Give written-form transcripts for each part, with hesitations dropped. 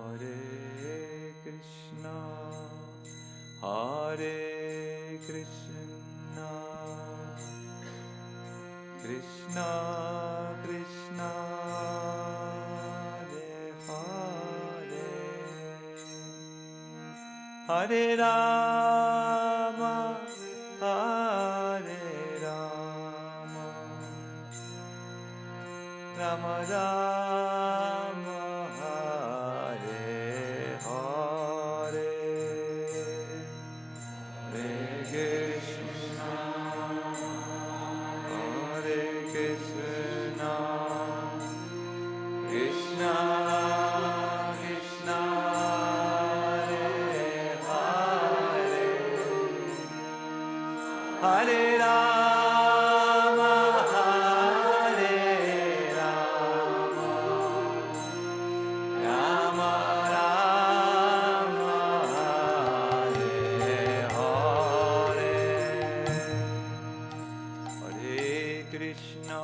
Hare Krishna, Krishna Krishna, Hare Hare, Hare Rama, Hare Rama, Rama Rama, Hare Hare, Hare Krishna, Hare Krishna, Krishna Krishna, Hare Rama, Hare Rama, Rama Rama, Hare Hare, Hare Krishna,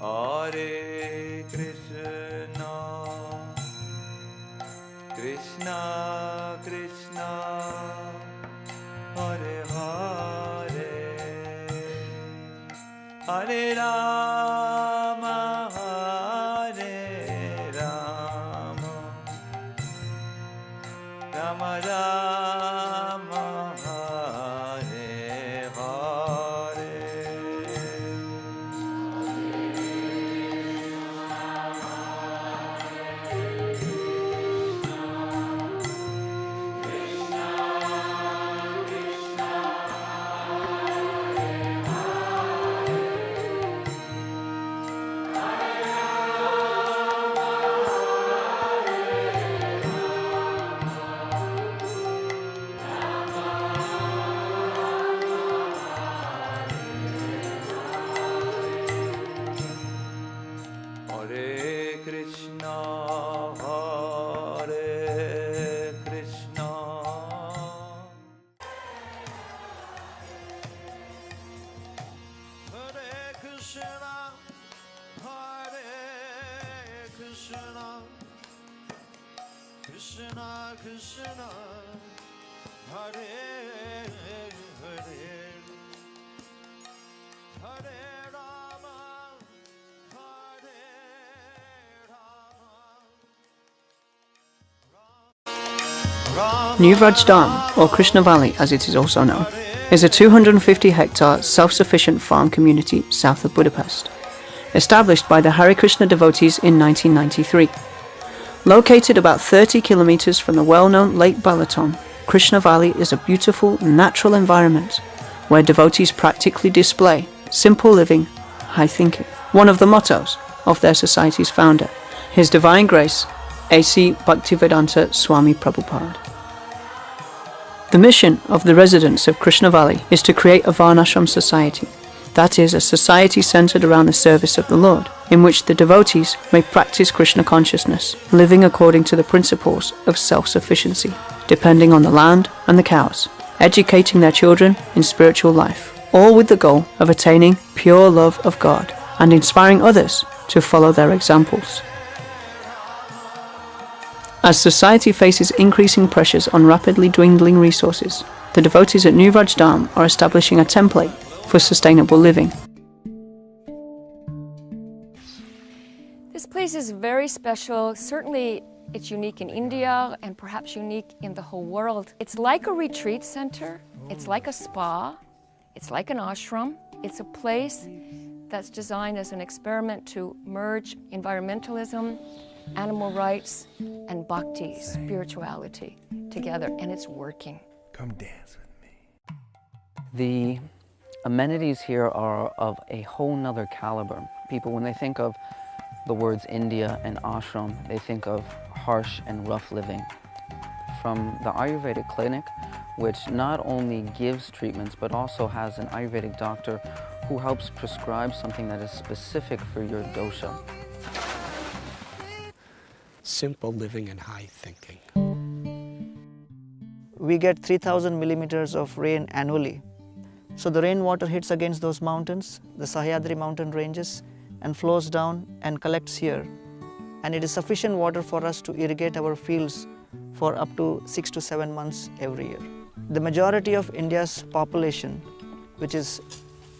Hare Krishna, Krishna Krishna, Hare Hare, Hare Rama, Hare Rama, Rama Rama, Hare Hare. Hare Krishna, Hare Krishna. Hare Krishna, Hare Krishna, Krishna Krishna, Hare Hare, Hare Rama, Hare Rama. New Rajdam, or Krishna Valley as it is also known, is a 250-hectare self-sufficient farm community south of Budapest, established by the Hare Krishna devotees in 1993. Located about 30 kilometers from the well-known Lake Balaton, Krishna Valley is a beautiful, natural environment where devotees practically display simple living, high thinking, one of the mottos of their society's founder, His Divine Grace, A.C. Bhaktivedanta Swami Prabhupada. The mission of the residents of Krishna Valley is to create a Varnashram society, that is, a society centered around the service of the Lord, in which the devotees may practice Krishna consciousness, living according to the principles of self-sufficiency, depending on the land and the cows, educating their children in spiritual life, all with the goal of attaining pure love of God and inspiring others to follow their examples. As society faces increasing pressures on rapidly dwindling resources, the devotees at New Rajdam are establishing a template for sustainable living. This place is very special. Certainly it's unique in India and perhaps unique in the whole world. It's like a retreat center. It's like a spa. It's like an ashram. It's a place that's designed as an experiment to merge environmentalism, animal rights, and bhakti, spirituality, together, and it's working. Come dance with me. The amenities here are of a whole nother caliber. People, when they think of the words India and ashram, they think of harsh and rough living. From the Ayurvedic clinic, which not only gives treatments, but also has an Ayurvedic doctor who helps prescribe something that is specific for your dosha. Simple living and high thinking. We get 3,000 millimeters of rain annually. So the rainwater hits against those mountains, the Sahyadri mountain ranges, and flows down and collects here. and it is sufficient water for us to irrigate our fields for up to 6 to 7 months every year. The majority of India's population, which is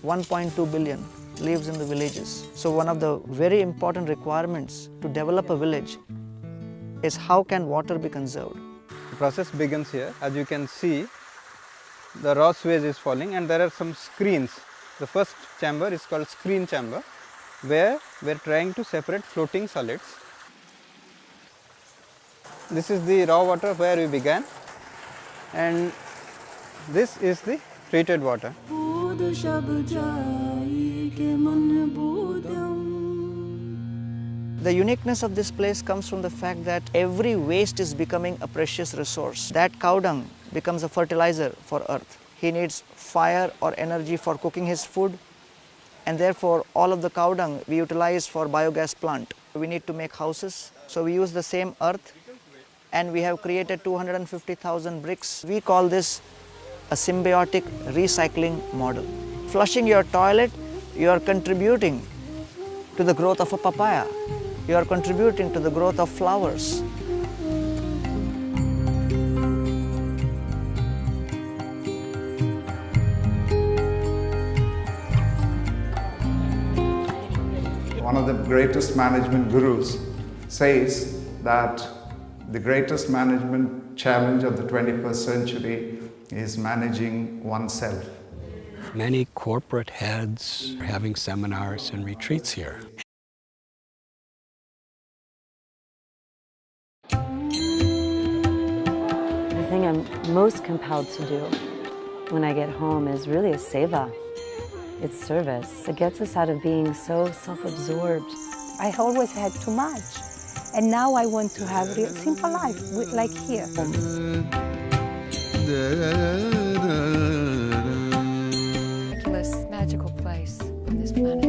1.2 billion, lives in the villages. So one of the very important requirements to develop a village is how can water be conserved. The process begins here. As you can see, the raw sewage is falling and there are some screens. The first chamber is called screen chamber, where we are trying to separate floating solids. This is the raw water where we began, and this is the treated water. The uniqueness of this place comes from the fact that every waste is becoming a precious resource. That cow dung becomes a fertilizer for earth. He needs fire or energy for cooking his food, and therefore all of the cow dung we utilize for biogas plant. We need to make houses, so we use the same earth, and we have created 250,000 bricks. We call this a symbiotic recycling model. Flushing your toilet, you are contributing to the growth of a papaya. You are contributing to the growth of flowers. One of the greatest management gurus says that the greatest management challenge of the 21st century is managing oneself. Many corporate heads are having seminars and retreats here. The thing I'm most compelled to do when I get home is really a seva. It's service. It gets us out of being so self-absorbed. I always had too much, and now I want to have a simple life, like here. Miraculous, magical place on this planet.